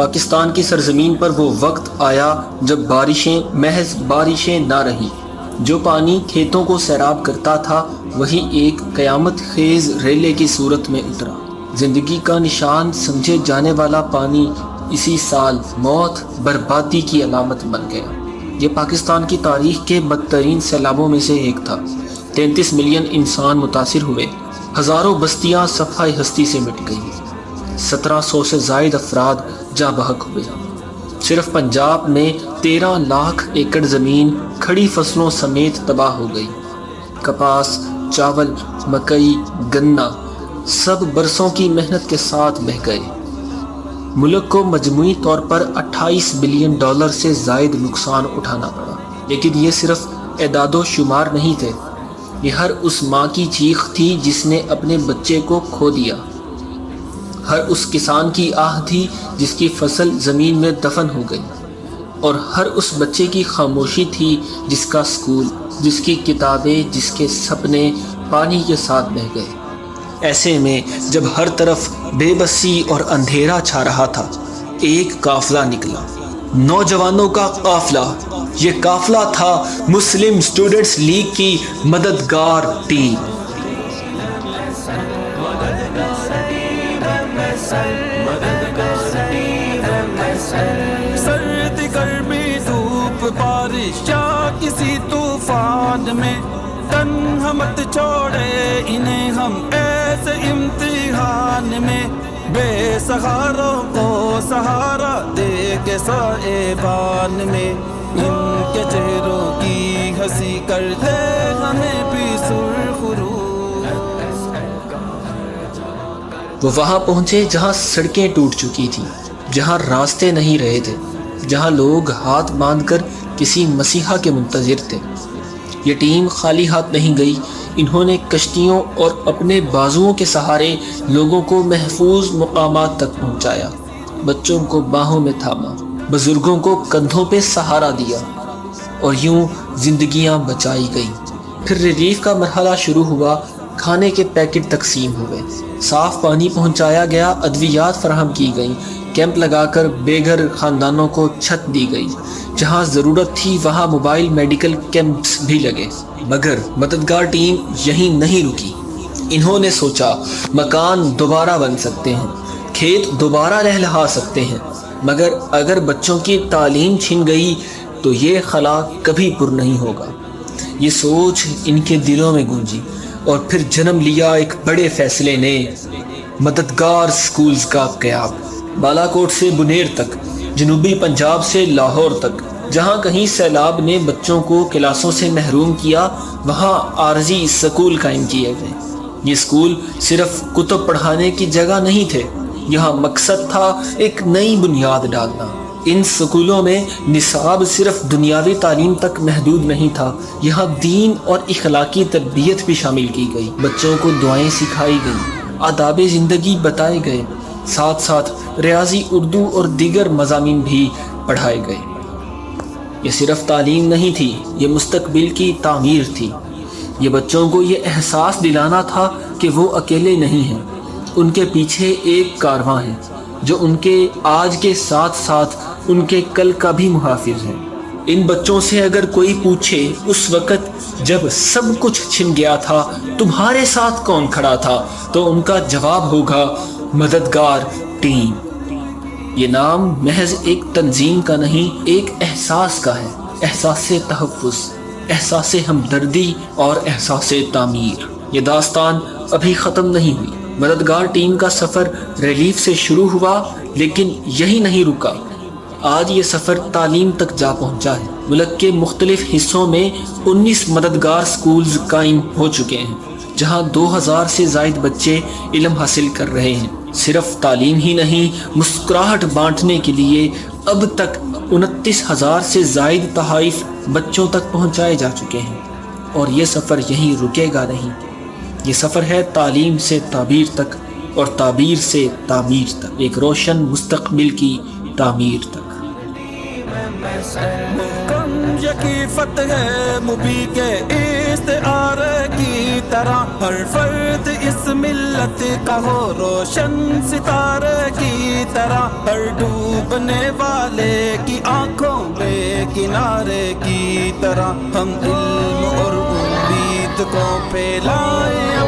پاکستان کی سرزمین پر وہ وقت آیا جب بارشیں محض بارشیں نہ رہیں۔ جو پانی کھیتوں کو سیراب کرتا تھا وہی ایک قیامت خیز ریلے کی صورت میں اترا۔ زندگی کا نشان سمجھے جانے والا پانی اسی سال موت بربادی کی علامت بن گیا۔ یہ پاکستان کی تاریخ کے بدترین سیلابوں میں سے ایک تھا۔ 33 ملین انسان متاثر ہوئے، ہزاروں بستیاں صفحہ ہستی سے مٹ گئیں، 1700 سے زائد افراد جاں بحق ہوئے۔ صرف پنجاب میں 13 لاکھ ایکڑ زمین کھڑی فصلوں سمیت تباہ ہو گئی۔ کپاس، چاول، مکئی، گنا سب برسوں کی محنت کے ساتھ بہہ گئے۔ ملک کو مجموعی طور پر 28 بلین ڈالر سے زائد نقصان اٹھانا پڑا۔ لیکن یہ صرف اعداد و شمار نہیں تھے، یہ ہر اس ماں کی چیخ تھی جس نے اپنے بچے کو کھو دیا، ہر اس کسان کی آہ تھی جس کی فصل زمین میں دفن ہو گئی، اور ہر اس بچے کی خاموشی تھی جس کا اسکول، جس کی کتابیں، جس کے سپنے پانی کے ساتھ بہہ گئے۔ ایسے میں جب ہر طرف بے بسی اور اندھیرا چھا رہا تھا، ایک قافلہ نکلا، نوجوانوں کا قافلہ۔ یہ قافلہ تھا مسلم اسٹوڈنٹس لیگ کی مددگار ٹیم۔ سرد گرمی دھوپ بارش یا کسی طوفان میں تنہا مت چھوڑے انہیں ہم ایسے امتحان میں، بے سہاروں کو سہارا دے کے سائبان میں، ان کے چہروں کی ہنسی کر دے ہمیں بھی سرخ رو۔ وہ وہاں پہنچے جہاں سڑکیں ٹوٹ چکی تھیں، جہاں راستے نہیں رہے تھے، جہاں لوگ ہاتھ باندھ کر کسی مسیحا کے منتظر تھے۔ یہ ٹیم خالی ہاتھ نہیں گئی، انہوں نے کشتیوں اور اپنے بازوؤں کے سہارے لوگوں کو محفوظ مقامات تک پہنچایا، بچوں کو باہوں میں تھاما، بزرگوں کو کندھوں پہ سہارا دیا، اور یوں زندگیاں بچائی گئیں۔ پھر ریلیف کا مرحلہ شروع ہوا، کھانے کے پیکٹ تقسیم ہوئے، صاف پانی پہنچایا گیا، ادویات فراہم کی گئیں، کیمپ لگا کر بے گھر خاندانوں کو چھت دی گئی، جہاں ضرورت تھی وہاں موبائل میڈیکل کیمپس بھی لگے۔ مگر مددگار ٹیم یہیں نہیں رکی، انہوں نے سوچا مکان دوبارہ بن سکتے ہیں، کھیت دوبارہ لہلہا سکتے ہیں، مگر اگر بچوں کی تعلیم چھن گئی تو یہ خلا کبھی پر نہیں ہوگا۔ یہ سوچ ان کے دلوں میں گونجی، اور پھر جنم لیا ایک بڑے فیصلے نے، مددگار سکولز کا قیام۔ بالا کوٹ سے بنیر تک، جنوبی پنجاب سے لاہور تک، جہاں کہیں سیلاب نے بچوں کو کلاسوں سے محروم کیا، وہاں عارضی سکول قائم کیے گئے۔ یہ سکول صرف کتب پڑھانے کی جگہ نہیں تھے، یہاں مقصد تھا ایک نئی بنیاد ڈالنا۔ ان سکولوں میں نصاب صرف دنیاوی تعلیم تک محدود نہیں تھا، یہاں دین اور اخلاقی تربیت بھی شامل کی گئی، بچوں کو دعائیں سکھائی گئیں، آداب زندگی بتائے گئے، ساتھ ساتھ ریاضی، اردو اور دیگر مضامین بھی پڑھائے گئے۔ یہ صرف تعلیم نہیں تھی، یہ مستقبل کی تعمیر تھی۔ یہ بچوں کو یہ احساس دلانا تھا کہ وہ اکیلے نہیں ہیں، ان کے پیچھے ایک کارواں ہے جو ان کے آج کے ساتھ ساتھ ان کے کل کا بھی محافظ ہے۔ ان بچوں سے اگر کوئی پوچھے اس وقت جب سب کچھ چھن گیا تھا تمہارے ساتھ کون کھڑا تھا، تو ان کا جواب ہوگا مددگار ٹیم۔ یہ نام محض ایک تنظیم کا نہیں، ایک احساس کا ہے، احساس تحفظ، احساس ہمدردی اور احساس تعمیر۔ یہ داستان ابھی ختم نہیں ہوئی۔ مددگار ٹیم کا سفر ریلیف سے شروع ہوا، لیکن یہی نہیں رکا۔ آج یہ سفر تعلیم تک جا پہنچا ہے۔ ملک کے مختلف حصوں میں 19 مددگار سکولز قائم ہو چکے ہیں، جہاں 2000 سے زائد بچے علم حاصل کر رہے ہیں۔ صرف تعلیم ہی نہیں، مسکراہٹ بانٹنے کے لیے اب تک 29,000 سے زائد تحائف بچوں تک پہنچائے جا چکے ہیں، اور یہ سفر یہیں رکے گا نہیں۔ یہ سفر ہے تعلیم سے تعبیر تک، اور تعبیر سے تعمیر تک، ایک روشن مستقبل کی تعمیر تک۔ محکم یقین فتح ہے مبی کے استعارے کی طرح، ہر فرد اس ملت کا ہو روشن ستارے کی طرح ہر ڈوبنے والے کی آنکھوں میں کنارے کی طرح ہم علم اور امید کو پھیلائیں